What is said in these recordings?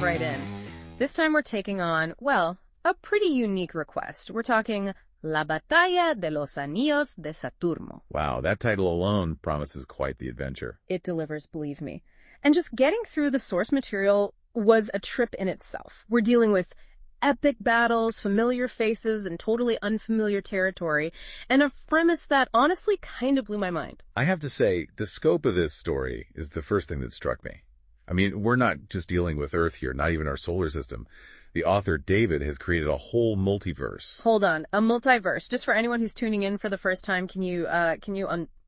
Right in. This time we're taking on, well, a pretty unique request. We're talking La Batalla de los Anillos de Saturno. Wow, that title alone promises quite the adventure. It delivers, believe me. And just getting through the source material was a trip in itself. We're dealing with epic battles, familiar faces, and totally unfamiliar territory, and a premise that honestly kind of blew my mind. I have to say, the scope of this story is the first thing that struck me. I mean, we're not just dealing with Earth here, not even our solar system. The author, David, has created a whole multiverse. Hold on, a multiverse. Just for anyone who's tuning in for the first time, can you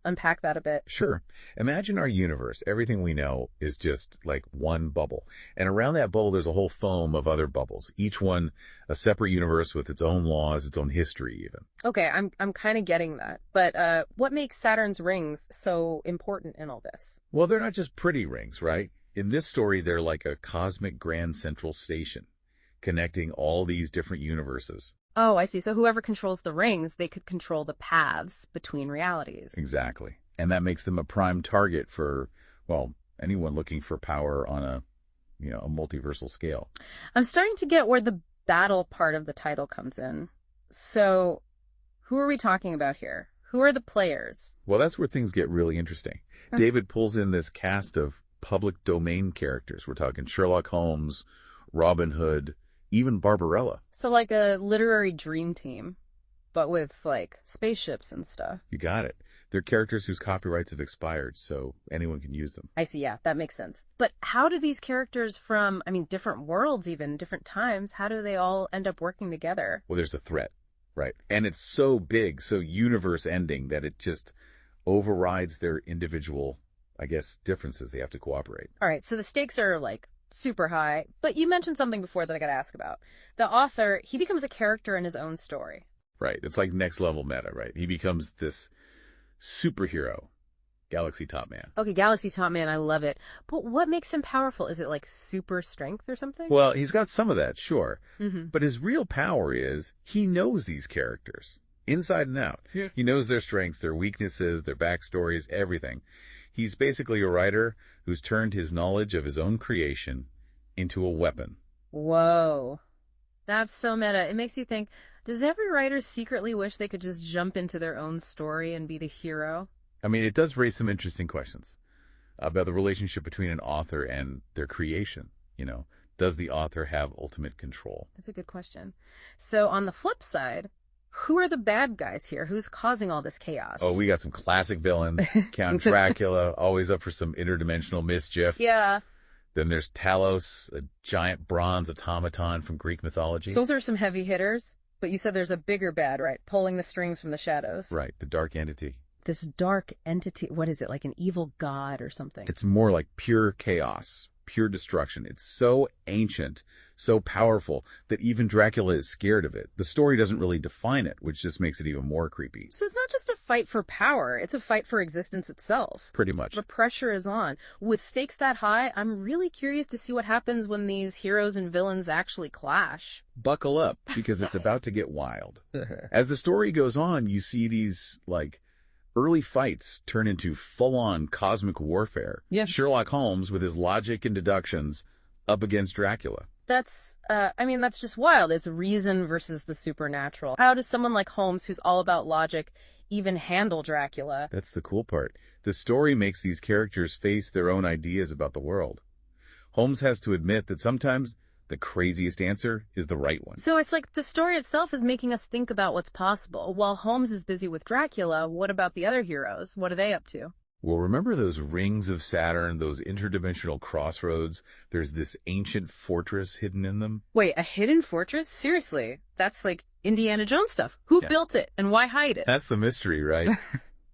unpack that a bit? Sure. Imagine our universe. Everything we know is just like one bubble. And around that bubble, there's a whole foam of other bubbles, each one a separate universe with its own laws, its own history even. Okay, I'm kind of getting that. But what makes Saturn's rings so important in all this? Well, they're not just pretty rings, right? In this story, they're like a cosmic grand central station, connecting all these different universes. Oh, I see. So whoever controls the rings, they could control the paths between realities. Exactly. And that makes them a prime target for, well, anyone looking for power on a multiversal scale. I'm starting to get where the battle part of the title comes in. So who are we talking about here? Who are the players? Well, that's where things get really interesting. David pulls in this cast of public domain characters. We're talking Sherlock Holmes, Robin Hood, even Barbarella. So like a literary dream team, but with like spaceships and stuff. You got it. They're characters whose copyrights have expired, so anyone can use them. I see, yeah, that makes sense. But how do these characters from, different worlds even, different times, how do they all end up working together? Well, there's a threat, right? And it's so big, so universe-ending, that it just overrides their individual, differences. They have to cooperate. All right, so the stakes are like super high, but you mentioned something before that I got to ask about. The author, he becomes a character in his own story. Right, it's like next level meta, right? He becomes this superhero, Galaxy Top Man. Okay, Galaxy Top Man, I love it. But what makes him powerful? Is it like super strength or something? Well, he's got some of that, sure. Mm-hmm. But his real power is he knows these characters inside and out. Yeah. He knows their strengths, their weaknesses, their backstories, everything. He's basically a writer who's turned his knowledge of his own creation into a weapon. Whoa. That's so meta. It makes you think, does every writer secretly wish they could just jump into their own story and be the hero? I mean, it does raise some interesting questions about the relationship between an author and their creation. Does the author have ultimate control? That's a good question. So on the flip side, who are the bad guys here? Who's causing all this chaos? Oh, we got some classic villains. Count Dracula, always up for some interdimensional mischief. Yeah. Then there's Talos, a giant bronze automaton from Greek mythology. So those are some heavy hitters, but you said there's a bigger bad, right? Pulling the strings from the shadows. Right, the dark entity. This dark entity, what is it, like an evil god or something? It's more like pure chaos, pure destruction. It's so ancient, so powerful, that even Dracula is scared of it. The story doesn't really define it, which just makes it even more creepy. So it's not just a fight for power, it's a fight for existence itself. Pretty much. The pressure is on. With stakes that high, I'm really curious to see what happens when these heroes and villains actually clash. Buckle up, because it's about to get wild. As the story goes on, you see these, early fights turn into full-on cosmic warfare. Yeah. Sherlock Holmes, with his logic and deductions, up against Dracula. That's just wild. It's reason versus the supernatural. How does someone like Holmes, who's all about logic, even handle Dracula? That's the cool part. The story makes these characters face their own ideas about the world. Holmes has to admit that sometimes the craziest answer is the right one. So it's like the story itself is making us think about what's possible. While Holmes is busy with Dracula, what about the other heroes? What are they up to? Well, remember those rings of Saturn, those interdimensional crossroads? There's this ancient fortress hidden in them. Wait, a hidden fortress? Seriously? That's like Indiana Jones stuff. Who built it and why hide it? That's the mystery, right?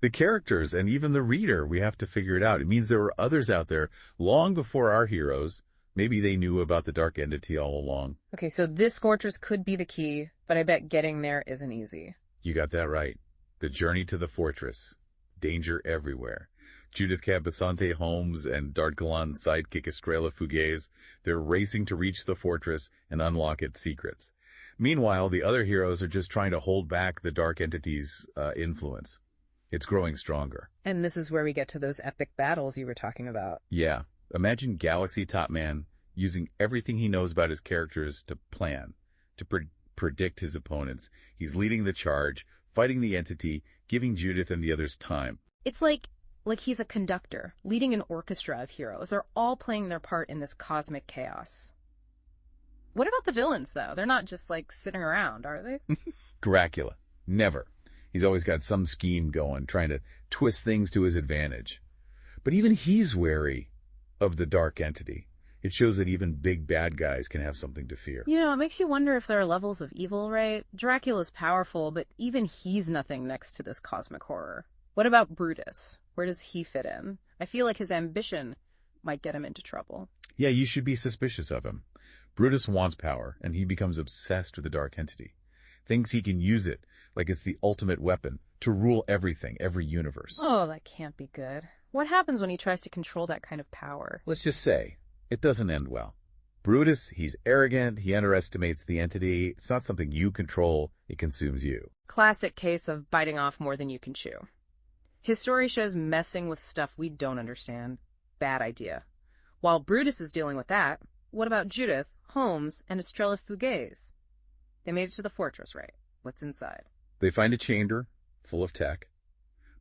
The characters and even the reader, we have to figure it out. It means there were others out there long before our heroes. Maybe they knew about the dark entity all along. Okay, so this fortress could be the key, but I bet getting there isn't easy. You got that right. The journey to the fortress. Danger everywhere. Judith Cabasante Holmes and D'Artaglan's sidekick Estrella Fugues, they're racing to reach the fortress and unlock its secrets. Meanwhile, the other heroes are just trying to hold back the dark entity's influence. It's growing stronger. And this is where we get to those epic battles you were talking about. Yeah. Imagine Galaxy Top Man using everything he knows about his characters to plan, to predict his opponents. He's leading the charge, fighting the entity, giving Judith and the others time. It's like he's a conductor, leading an orchestra of heroes. They're all playing their part in this cosmic chaos. What about the villains, though? They're not just, sitting around, are they? Dracula. Never. He's always got some scheme going, trying to twist things to his advantage. But even he's wary of the dark entity. It shows that even big bad guys can have something to fear. It makes you wonder if there are levels of evil, right? Dracula's powerful, but even he's nothing next to this cosmic horror. What about Brutus? Where does he fit in? I feel like his ambition might get him into trouble. Yeah, you should be suspicious of him. Brutus wants power, and he becomes obsessed with the dark entity. Thinks he can use it, like it's the ultimate weapon, to rule everything, every universe. Oh, that can't be good. What happens when he tries to control that kind of power? Let's just say, it doesn't end well. Brutus, he's arrogant, he underestimates the entity. It's not something you control, it consumes you. Classic case of biting off more than you can chew. His story shows messing with stuff we don't understand. Bad idea. While Brutus is dealing with that, what about Judith, Holmes, and Estrella Fugues? They made it to the fortress, right? What's inside? They find a chamber full of tech,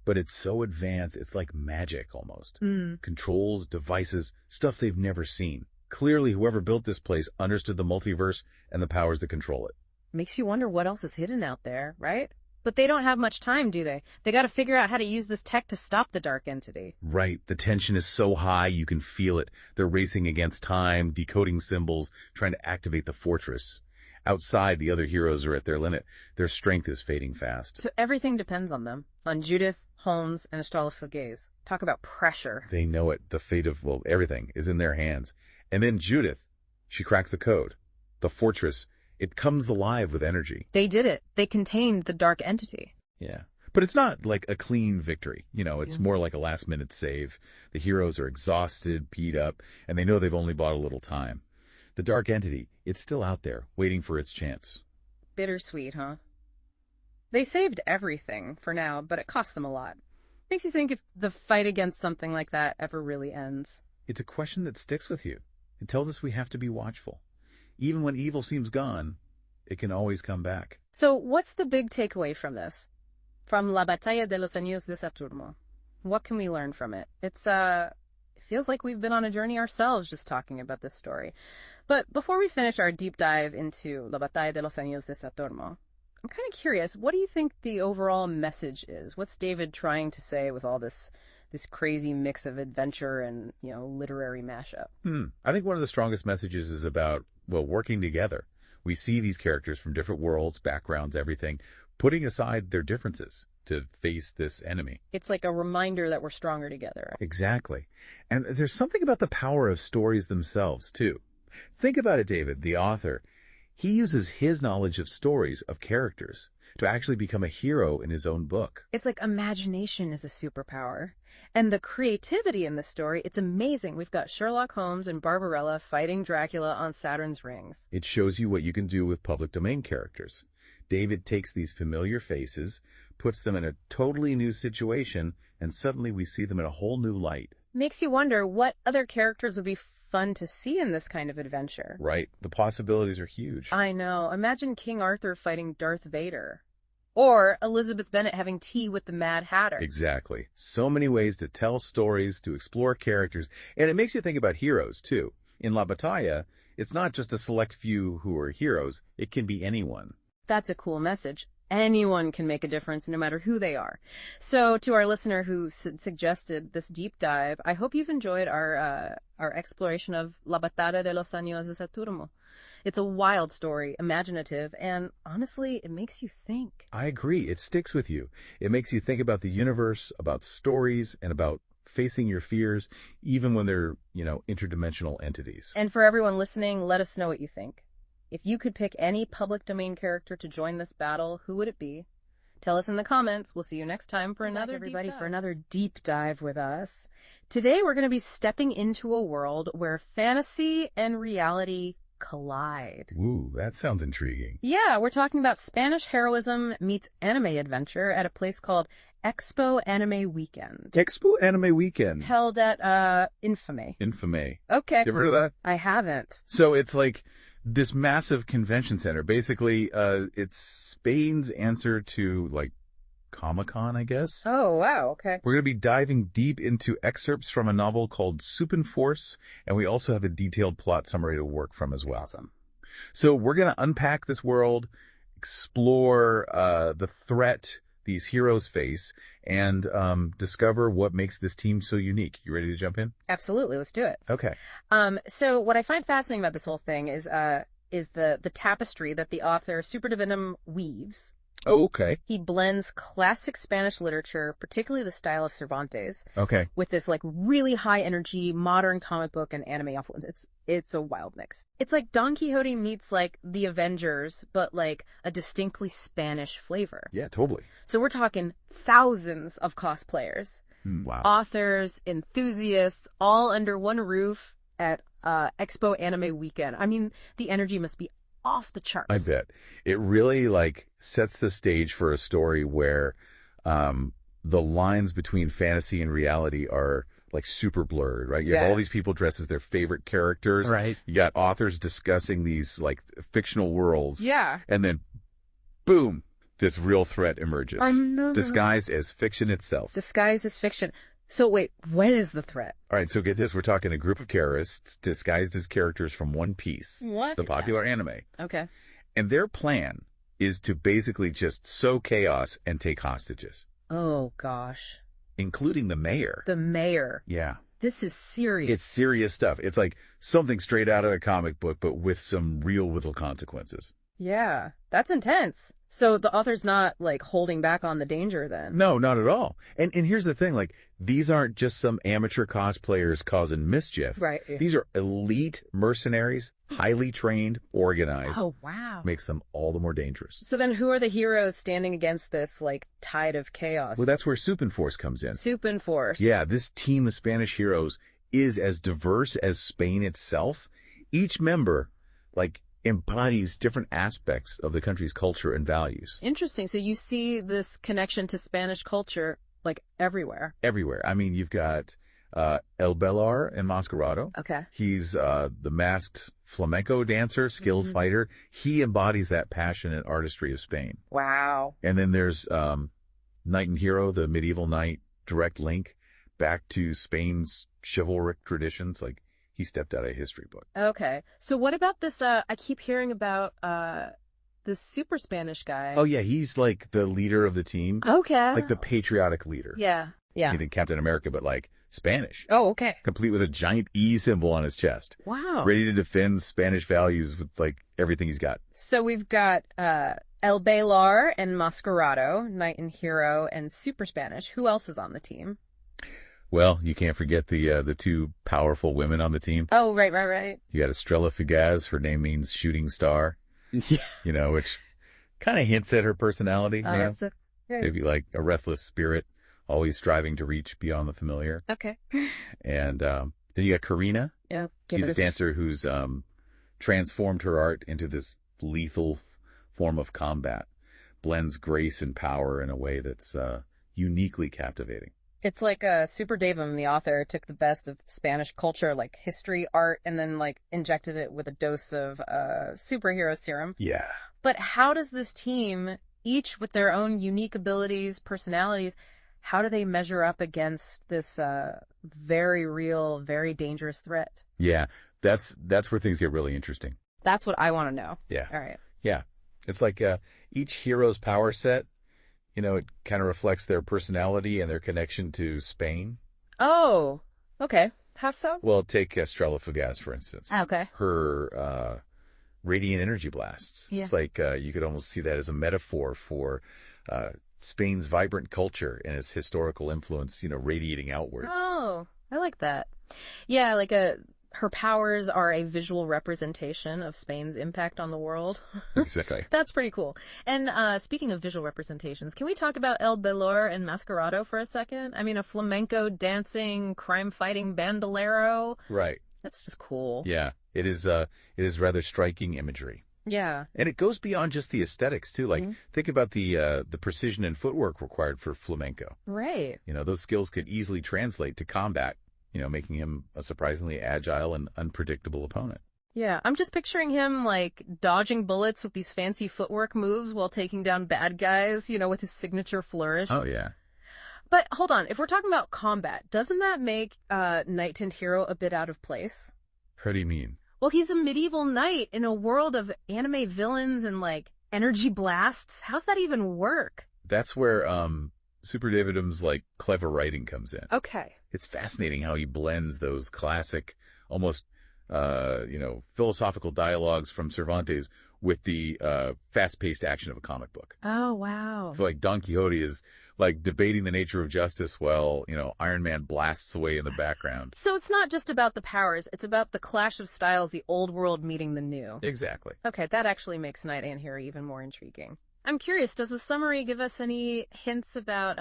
but it's so advanced, it's like magic almost. Controls, devices, stuff they've never seen. Clearly, whoever built this place understood the multiverse and the powers that control it. Makes you wonder what else is hidden out there, right? But they don't have much time, do they? They got to figure out how to use this tech to stop the dark entity. Right. The tension is so high, you can feel it. They're racing against time, decoding symbols, trying to activate the fortress. Outside, the other heroes are at their limit. Their strength is fading fast. So everything depends on them. On Judith, Holmes, and Estrella Fugues. Talk about pressure. They know it. The fate of, everything is in their hands. And then Judith, she cracks the code. The fortress, it comes alive with energy. They did it. They contained the dark entity. Yeah. But it's not like a clean victory. It's more like a last-minute save. The heroes are exhausted, beat up, and they know they've only bought a little time. The dark entity, it's still out there, waiting for its chance. Bittersweet, huh? They saved everything for now, but it cost them a lot. Makes you think if the fight against something like that ever really ends. It's a question that sticks with you. It tells us we have to be watchful. Even when evil seems gone, it can always come back. So what's the big takeaway from this? From La Batalla de los Anillos de Saturno? What can we learn from it? It feels like we've been on a journey ourselves just talking about this story. But before we finish our deep dive into La Batalla de los Anillos de Saturno, I'm kind of curious, what do you think the overall message is? What's David trying to say with all this crazy mix of adventure and, literary mashup? I think one of the strongest messages is about, working together. We see these characters from different worlds, backgrounds, everything, putting aside their differences to face this enemy. It's like a reminder that we're stronger together. Exactly. And there's something about the power of stories themselves, too. Think about it, David, the author. He uses his knowledge of stories, of characters, to actually become a hero in his own book. It's like imagination is a superpower. And the creativity in this story, it's amazing. We've got Sherlock Holmes and Barbarella fighting Dracula on Saturn's rings. It shows you what you can do with public domain characters. David takes these familiar faces, puts them in a totally new situation, and suddenly we see them in a whole new light. Makes you wonder what other characters would be fun to see in this kind of adventure. Right. The possibilities are huge. I know. Imagine King Arthur fighting Darth Vader. Or Elizabeth Bennet having tea with the Mad Hatter. Exactly. So many ways to tell stories, to explore characters, and it makes you think about heroes, too. In La Batalla, it's not just a select few who are heroes. It can be anyone. That's a cool message. Anyone can make a difference no matter who they are. So to our listener who suggested this deep dive, I hope you've enjoyed our exploration of La Batalla de los Anillos de Saturno. It's a wild story, imaginative, and honestly, it makes you think. I agree. It sticks with you. It makes you think about the universe, about stories, and about facing your fears, even when they're, interdimensional entities. And for everyone listening, let us know what you think. If you could pick any public domain character to join this battle, who would it be? Tell us in the comments. We'll see you next time for another deep dive with us. Today we're going to be stepping into a world where fantasy and reality collide. Ooh, that sounds intriguing. Yeah, we're talking about Spanish heroism meets anime adventure at a place called Expo Anime Weekend. Expo Anime Weekend. Held at, Infame. Infame. Okay. You ever heard of that? I haven't. So it's like this massive convention center. Basically, it's Spain's answer to, like, Comic-Con, I guess. Oh, wow. Okay. We're going to be diving deep into excerpts from a novel called Supeinforce, and we also have a detailed plot summary to work from as well. Awesome. So we're going to unpack this world, explore the threat these heroes face, and discover what makes this team so unique. You ready to jump in? Absolutely. Let's do it. Okay. So what I find fascinating about this whole thing is the tapestry that the author Superdavitm weaves. Oh, okay. He blends classic Spanish literature, particularly the style of Cervantes, Okay. with this like really high energy modern comic book and anime influence. It's a wild mix. It's like Don Quixote meets like the Avengers, but like a distinctly Spanish flavor. Yeah, totally. So we're talking thousands of cosplayers, Wow. authors, enthusiasts, all under one roof at Expo Anime Weekend. I mean, the energy must be off the charts. I bet. It really, like, sets the stage for a story where the lines between fantasy and reality are, like, super blurred, right? You have all these people dressed as their favorite characters. Right. You got authors discussing these, like, fictional worlds. Yeah. And then, boom, this real threat emerges. I know. Disguised as fiction itself. Disguised as fiction. So wait, what is the threat? All right, so get this. We're talking a group of terrorists disguised as characters from One Piece. What? The popular anime. Okay. And their plan is to basically just sow chaos and take hostages. Oh, gosh. Including the mayor. The mayor. Yeah. This is serious. It's serious stuff. It's like something straight out of a comic book, but with some real little consequences. Yeah. That's intense. So the author's not, like, holding back on the danger then? No, not at all. And here's the thing, like, these aren't just some amateur cosplayers causing mischief. Right. These are elite mercenaries, highly trained, organized. Oh, wow. Makes them all the more dangerous. So then who are the heroes standing against this, like, tide of chaos? Well, that's where Supeinforce comes in. Supeinforce. Yeah, this team of Spanish heroes is as diverse as Spain itself. Each member, like, embodies different aspects of the country's culture and values. Interesting. So you see this connection to Spanish culture, like, everywhere. Everywhere. I mean, you've got El Belar Enmascarado. Okay. He's the masked flamenco dancer, skilled fighter. He embodies that passion and artistry of Spain. Wow. And then there's Knight and Hero, the medieval knight, direct link back to Spain's chivalric traditions. Like, he stepped out of a history book. Okay. So what about this, I keep hearing about, this super Spanish guy. Oh, yeah, he's like the leader of the team. Okay. Like the patriotic leader. Yeah. Yeah. You think Captain America, but like Spanish. Oh, okay. Complete with a giant E symbol on his chest. Wow. Ready to defend Spanish values with like everything he's got. So we've got, El Belar and Mascarado, Knight and Hero, and Super Spanish. Who else is on the team? Well, you can't forget the two powerful women on the team. Oh, right. You got Estrella Fugaz. Her name means shooting star. Yeah. You know, which kind of hints at her personality. You know? Maybe like a restless spirit, always striving to reach beyond the familiar. Okay. And then you got Karina. Yeah. She's a dancer who's transformed her art into this lethal form of combat. Blends grace and power in a way that's uniquely captivating. It's like Superdavitm, the author, took the best of Spanish culture, like history, art, and then like injected it with a dose of superhero serum. Yeah. But how does this team, each with their own unique abilities, personalities, how do they measure up against this very real, very dangerous threat? Yeah, that's where things get really interesting. That's what I want to know. Yeah. All right. Yeah. It's like each hero's power set, you know, it kind of reflects their personality and their connection to Spain. Oh, okay. How so? Well, take Estrella Fugaz, for instance. Okay. Her radiant energy blasts. Yeah. It's like you could almost see that as a metaphor for Spain's vibrant culture and its historical influence, you know, radiating outwards. Oh, I like that. Yeah, like her powers are a visual representation of Spain's impact on the world. Exactly. That's pretty cool. And speaking of visual representations, can we talk about El Belor and Masquerado for a second? I mean, a flamenco dancing, crime-fighting bandolero. Right. That's just cool. Yeah. It is rather striking imagery. Yeah. And it goes beyond just the aesthetics, too. Like, think about the precision and footwork required for flamenco. Right. You know, those skills could easily translate to combat, you know, making him a surprisingly agile and unpredictable opponent. Yeah, I'm just picturing him, like, dodging bullets with these fancy footwork moves while taking down bad guys, you know, with his signature flourish. Oh, yeah. But hold on, if we're talking about combat, doesn't that make Knight-Tint Hero a bit out of place? What do you mean? Well, he's a medieval knight in a world of anime villains and, like, energy blasts. How's that even work? That's where Superdavitm's, like, clever writing comes in. Okay. It's fascinating how he blends those classic, almost, philosophical dialogues from Cervantes with the fast-paced action of a comic book. Oh, wow. It's like Don Quixote is, like, debating the nature of justice while, you know, Iron Man blasts away in the background. So it's not just about the powers, it's about the clash of styles, the old world meeting the new. Exactly. Okay, that actually makes Knight-Tint Hero even more intriguing. I'm curious, does the summary give us any hints about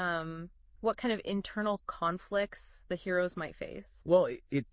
what kind of internal conflicts the heroes might face? Well, it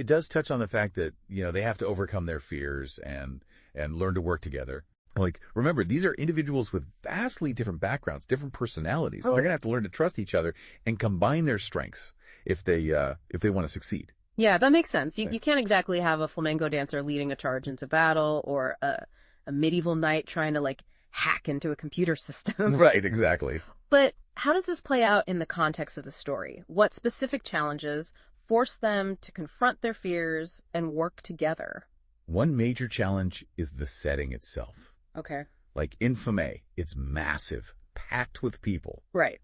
does touch on the fact that, you know, they have to overcome their fears and learn to work together. Like, remember, these are individuals with vastly different backgrounds, different personalities. Oh. They're going to have to learn to trust each other and combine their strengths if they want to succeed. Yeah, that makes sense. You can't exactly have a flamenco dancer leading a charge into battle or a medieval knight trying to, like, hack into a computer system. Right, exactly. But how does this play out in the context of the story? What specific challenges force them to confront their fears and work together? One major challenge is the setting itself. Okay. Like Infame, it's massive, packed with people. Right.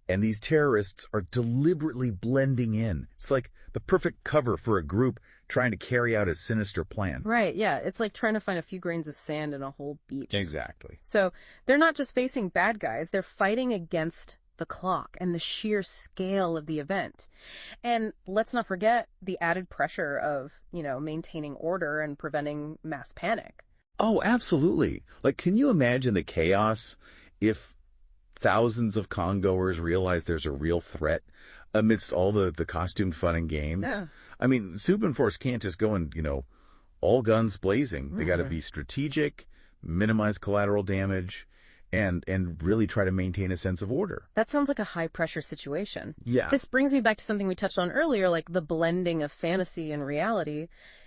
And these terrorists are deliberately blending in. It's like the perfect cover for a group trying to carry out a sinister plan. Right, yeah. It's like trying to find a few grains of sand in a whole beach. Exactly. So they're not just facing bad guys, they're fighting against the clock and the sheer scale of the event. And let's not forget the added pressure of, you know, maintaining order and preventing mass panic. Oh, absolutely. Like, can you imagine the chaos if thousands of congoers realize there's a real threat amidst all the costumed fun and games? Yeah. I mean, Supeinforce can't just go and, you know, all guns blazing. They got to be strategic, minimize collateral damage, and really try to maintain a sense of order. That sounds like a high-pressure situation. Yeah. This brings me back to something we touched on earlier, like the blending of fantasy and reality.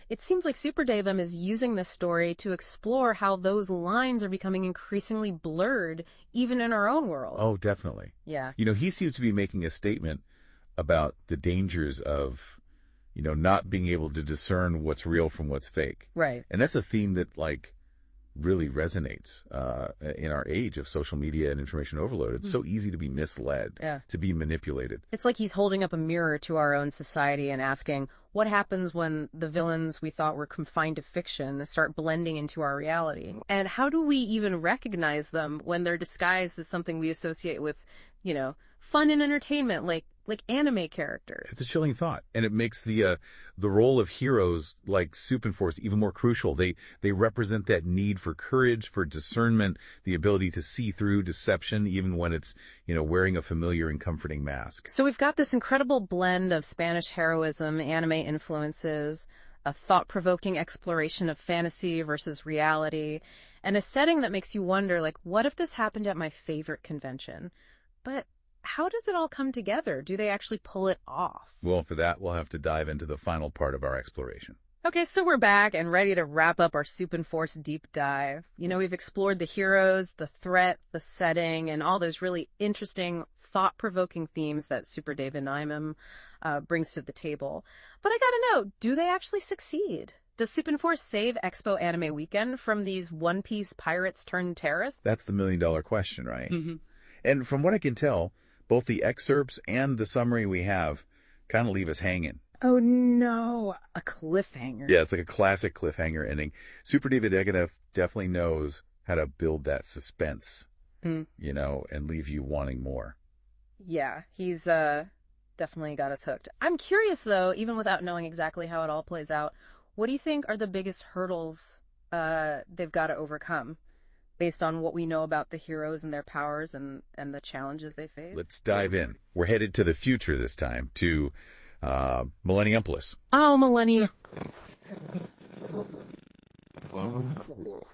It seems like Superdavitm is using this story to explore how those lines are becoming increasingly blurred, even in our own world. Oh, definitely. Yeah. You know, he seems to be making a statement about the dangers of, you know, not being able to discern what's real from what's fake. Right. And that's a theme that, like, really resonates in our age of social media and information overload. It's so easy to be misled, to be manipulated. It's like he's holding up a mirror to our own society and asking, what happens when the villains we thought were confined to fiction start blending into our reality? And how do we even recognize them when they're disguised as something we associate with, you know, fun and entertainment, like anime characters? It's a chilling thought, and it makes the role of heroes like Supeinforce even more crucial. They represent that need for courage, for discernment, the ability to see through deception, even when it's, you know, wearing a familiar and comforting mask. So we've got this incredible blend of Spanish heroism, anime influences, a thought-provoking exploration of fantasy versus reality, and a setting that makes you wonder, like, what if this happened at my favorite convention? But how does it all come together? Do they actually pull it off? Well, for that, we'll have to dive into the final part of our exploration. Okay, so we're back and ready to wrap up our Supeinforce deep dive. You know, we've explored the heroes, the threat, the setting, and all those really interesting, thought-provoking themes that Superdavitm brings to the table. But I gotta know, do they actually succeed? Does Supeinforce save Expo Anime Weekend from these one-piece pirates turned terrorists? That's the million-dollar question, right? Mm-hmm. And from what I can tell, both the excerpts and the summary we have kind of leave us hanging. Oh no, a cliffhanger. Yeah, it's like a classic cliffhanger ending. Superdavitm definitely knows how to build that suspense, you know, and leave you wanting more. Yeah, he's definitely got us hooked. I'm curious, though, even without knowing exactly how it all plays out, what do you think are the biggest hurdles they've got to overcome based on what we know about the heroes and their powers and the challenges they face? Let's dive in. We're headed to the future this time, to Milleniumpolis. Oh, Millennium.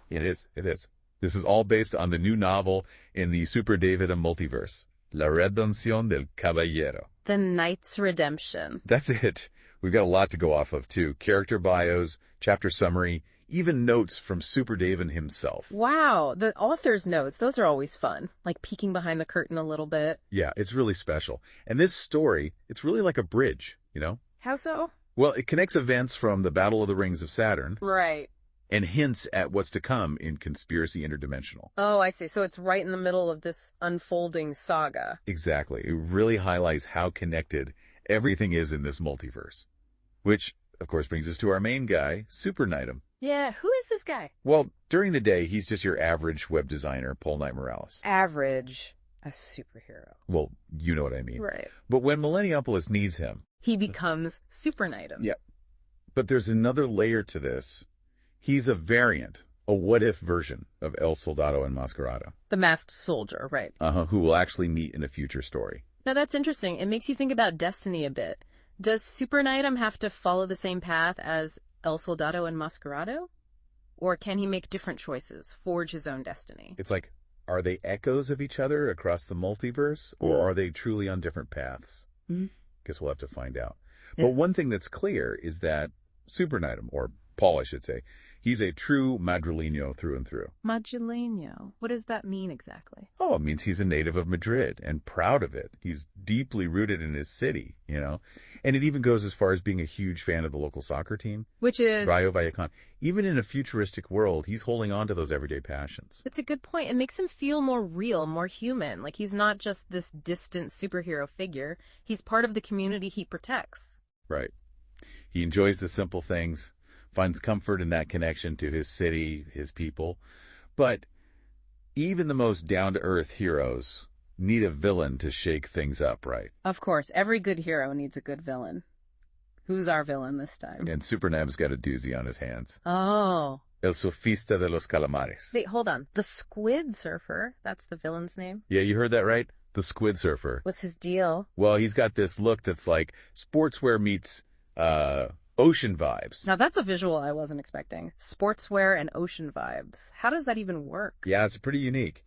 It is. This is all based on the new novel in the Superdavitm multiverse, La Redención del Caballero. The Knight's Redemption. That's it. We've got a lot to go off of, too. Character bios, chapter summary, even notes from Superdavitm himself. Wow, the author's notes, those are always fun. Like peeking behind the curtain a little bit. Yeah, it's really special. And this story, it's really like a bridge, you know? How so? Well, it connects events from the Battle of the Rings of Saturn. Right. And hints at what's to come in Conspiracy Interdimensional. Oh, I see. So it's right in the middle of this unfolding saga. Exactly. It really highlights how connected everything is in this multiverse. Which, of course, brings us to our main guy, Superknightm. Yeah, who is this guy? Well, during the day, he's just your average web designer, Paul Knight Morales. Average. A superhero. Well, you know what I mean. Right. But when Milleniumpolis needs him... he becomes Superknightm. Yeah. But there's another layer to this. He's a variant, a what-if version of El Soldado Enmascarado. The masked soldier, right. Who will actually meet in a future story. Now that's interesting. It makes you think about destiny a bit. Does Superknightm have to follow the same path as El Soldado Enmascarado? Or can he make different choices, forge his own destiny? It's like, are they echoes of each other across the multiverse, or are they truly on different paths? Guess we'll have to find out. But one thing that's clear is that Superknightm, or Paul, I should say, he's a true Madrileño through and through. Madrileño. What does that mean exactly? Oh, it means he's a native of Madrid and proud of it. He's deeply rooted in his city, you know. And it even goes as far as being a huge fan of the local soccer team. Which is? Rayo Vallecano. Even in a futuristic world, he's holding on to those everyday passions. It's a good point. It makes him feel more real, more human. Like he's not just this distant superhero figure. He's part of the community he protects. Right. He enjoys the simple things, finds comfort in that connection to his city, his people. But even the most down-to-earth heroes need a villain to shake things up, right? Of course. Every good hero needs a good villain. Who's our villain this time? And Supernab's got a doozy on his hands. Oh. El Sofista de los Calamares. Wait, hold on. The Squid Surfer, that's the villain's name? Yeah, you heard that right? The Squid Surfer. What's his deal? Well, he's got this look that's like sportswear meets ocean vibes. Now that's a visual I wasn't expecting. Sportswear and ocean vibes. How does that even work? Yeah, it's pretty unique.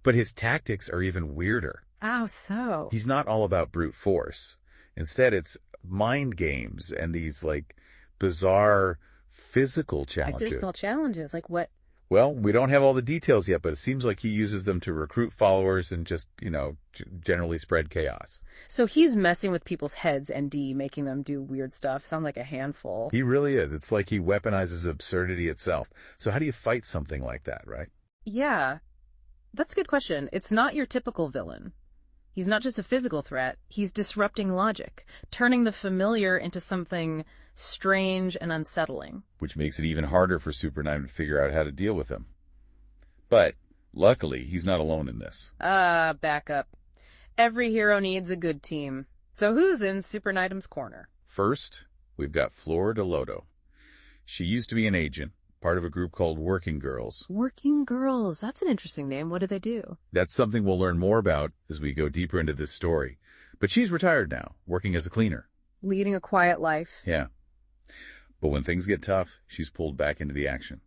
But his tactics are even weirder. Oh, so? He's not all about brute force. Instead, it's mind games and these, like, bizarre physical challenges. Physical challenges? Like what? Well, we don't have all the details yet, but it seems like he uses them to recruit followers and just, you know, generally spread chaos. So he's messing with people's heads and making them do weird stuff. Sounds like a handful. He really is. It's like he weaponizes absurdity itself. So how do you fight something like that, right? Yeah. That's a good question. It's not your typical villain. He's not just a physical threat. He's disrupting logic, turning the familiar into something strange and unsettling. Which makes it even harder for Superknightm to figure out how to deal with him. But, luckily, he's not alone in this. Back up. Every hero needs a good team. So who's in Superknightm's corner? First, we've got Flor de Lodo. She used to be an agent, part of a group called Working Girls. Working Girls. That's an interesting name. What do they do? That's something we'll learn more about as we go deeper into this story. But she's retired now, working as a cleaner. Leading a quiet life. Yeah. But when things get tough, she's pulled back into the action.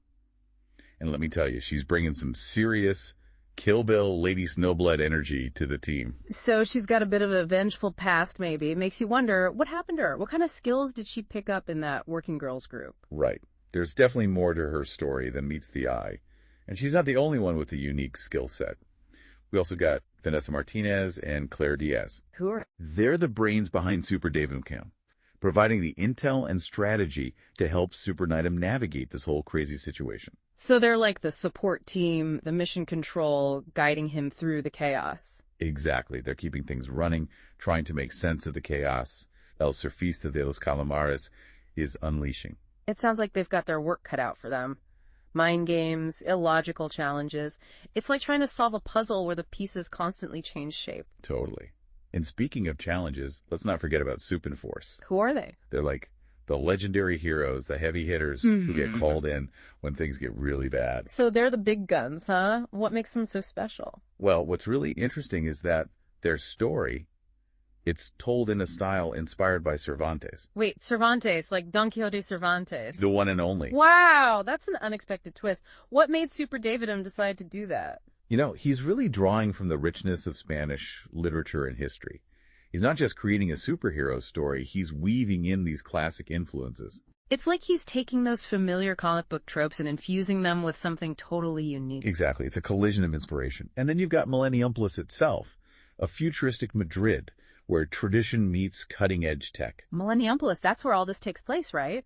And let me tell you, she's bringing some serious Kill Bill Lady Snowblood energy to the team. So she's got a bit of a vengeful past, maybe. It makes you wonder, what happened to her? What kind of skills did she pick up in that Working Girls group? Right. There's definitely more to her story than meets the eye. And she's not the only one with a unique skill set. We also got Vanessa Martinez and Claire Diaz. Who are? They're the brains behind Superdavitm, providing the intel and strategy to help Superknightm navigate this whole crazy situation. So they're like the support team, the mission control, guiding him through the chaos. Exactly. They're keeping things running, trying to make sense of the chaos. El Surfista de los Calamares is unleashing. It sounds like they've got their work cut out for them. Mind games, illogical challenges. It's like trying to solve a puzzle where the pieces constantly change shape. Totally. And speaking of challenges, let's not forget about Supeinforce. Who are they? They're like the legendary heroes, the heavy hitters who get called in when things get really bad. So they're the big guns, huh? What makes them so special? Well, what's really interesting is that their story, it's told in a style inspired by Cervantes. Wait, Cervantes, like Don Quixote Cervantes. The one and only. Wow, that's an unexpected twist. What made Superdavitm decide to do that? You know, he's really drawing from the richness of Spanish literature and history. He's not just creating a superhero story, he's weaving in these classic influences. It's like he's taking those familiar comic book tropes and infusing them with something totally unique. Exactly. It's a collision of inspiration. And then you've got Milleniumpolis itself, a futuristic Madrid where tradition meets cutting-edge tech. Milleniumpolis, that's where all this takes place, right?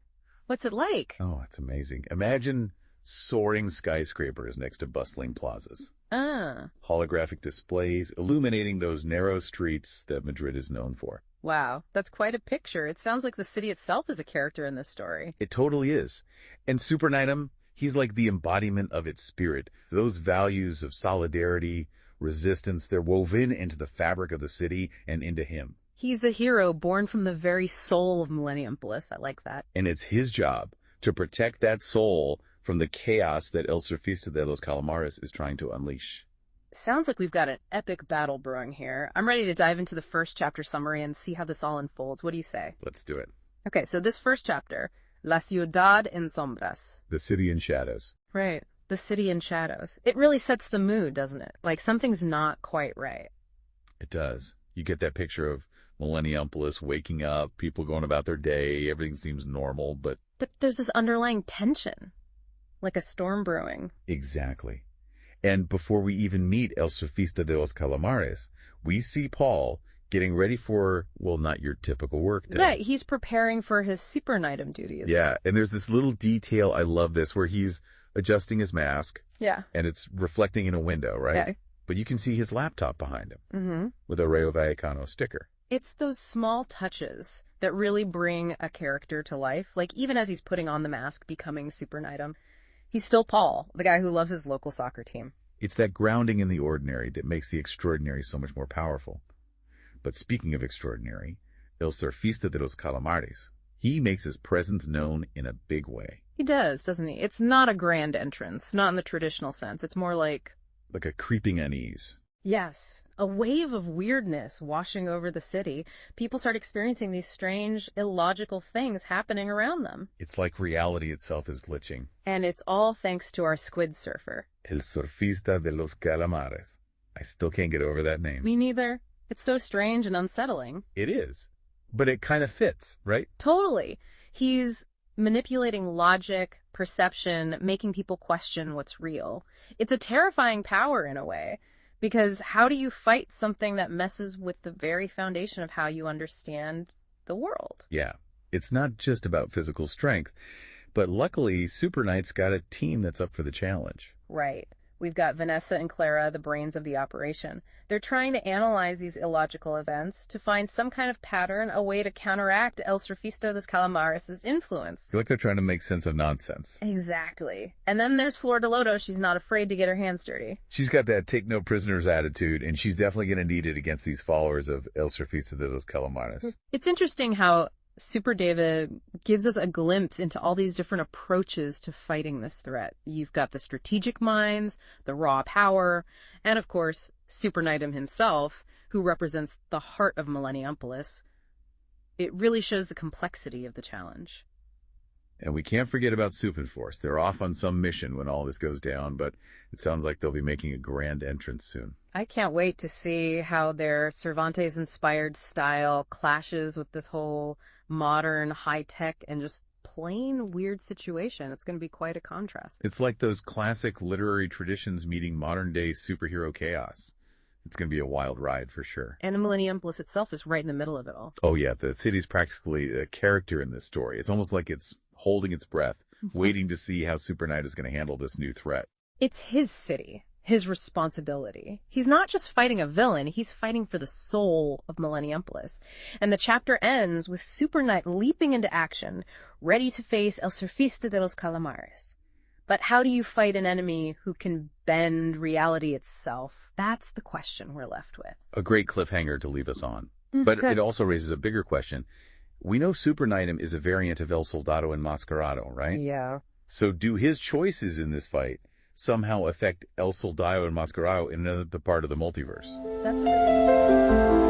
What's it like? Oh, it's amazing. Imagine soaring skyscrapers next to bustling plazas. Holographic displays illuminating those narrow streets that Madrid is known for. Wow, that's quite a picture. It sounds like the city itself is a character in this story. It totally is. And Superknightm, he's like the embodiment of its spirit. Those values of solidarity, resistance, they're woven into the fabric of the city and into him. He's a hero born from the very soul of Milleniumpolis. I like that. And it's his job to protect that soul from the chaos that El Surfista de los Calamares is trying to unleash. Sounds like we've got an epic battle brewing here. I'm ready to dive into the first chapter summary and see how this all unfolds. What do you say? Let's do it. Okay, so this first chapter, La Ciudad en Sombras. The City in Shadows. Right, the city in shadows. It really sets the mood, doesn't it? Like something's not quite right. It does. You get that picture of Milleniumpolis waking up, people going about their day, everything seems normal, but there's this underlying tension. Like a storm brewing. Exactly. And before we even meet El Surfista de los Calamares, we see Paul getting ready for, well, not your typical work day. Right, he's preparing for his Superknightm duties. Yeah, and there's this little detail, I love this, where he's adjusting his mask. Yeah. And it's reflecting in a window, right? Okay. But you can see his laptop behind him with a Rayo Vallecano sticker. It's those small touches that really bring a character to life. Like even as he's putting on the mask, becoming Superknightm, he's still Paul, the guy who loves his local soccer team. It's that grounding in the ordinary that makes the extraordinary so much more powerful. But speaking of extraordinary, El Surfista de los Calamares, he makes his presence known in a big way. He does, doesn't he? It's not a grand entrance, not in the traditional sense. It's more like a creeping unease. Yes, a wave of weirdness washing over the city. People start experiencing these strange, illogical things happening around them. It's like reality itself is glitching. And it's all thanks to our squid surfer. El Surfista de los Calamares. I still can't get over that name. Me neither. It's so strange and unsettling. It is. But it kind of fits, right? Totally. He's manipulating logic, perception, making people question what's real. It's a terrifying power in a way. Because how do you fight something that messes with the very foundation of how you understand the world? Yeah, it's not just about physical strength, but luckily Super Knight's got a team that's up for the challenge. Right. We've got Vanessa and Clara, the brains of the operation. They're trying to analyze these illogical events to find some kind of pattern, a way to counteract El Surfista de los Calamares' influence. I feel like they're trying to make sense of nonsense. Exactly. And then there's Flor de Loto. She's not afraid to get her hands dirty. She's got that take no prisoners attitude, and she's definitely going to need it against these followers of El Surfista de los Calamares. It's interesting how Superdavitm gives us a glimpse into all these different approaches to fighting this threat. You've got the strategic minds, the raw power, and of course, Superknightm himself, who represents the heart of Milleniumpolis. It really shows the complexity of the challenge. And we can't forget about Supeinforce. They're off on some mission when all this goes down, but it sounds like they'll be making a grand entrance soon. I can't wait to see how their Cervantes-inspired style clashes with this whole modern, high-tech, and just plain weird situation. It's going to be quite a contrast. It's like those classic literary traditions meeting modern-day superhero chaos. It's going to be a wild ride for sure. And Milleniumpolis itself is right in the middle of it all. Oh yeah, the city's practically a character in this story. It's almost like it's holding its breath, waiting to see how Super Knight is going to handle this new threat. It's his city, his responsibility. He's not just fighting a villain, he's fighting for the soul of Milleniumpolis. And the chapter ends with Super Knight leaping into action, ready to face El Surfista de los Calamares. But how do you fight an enemy who can bend reality itself? That's the question we're left with. A great cliffhanger to leave us on. But it also raises a bigger question. We know Superknightm is a variant of El Soldado Enmascarado, right? Yeah. So do his choices in this fight somehow affect El Soldado Enmascarado in another part of the multiverse? That's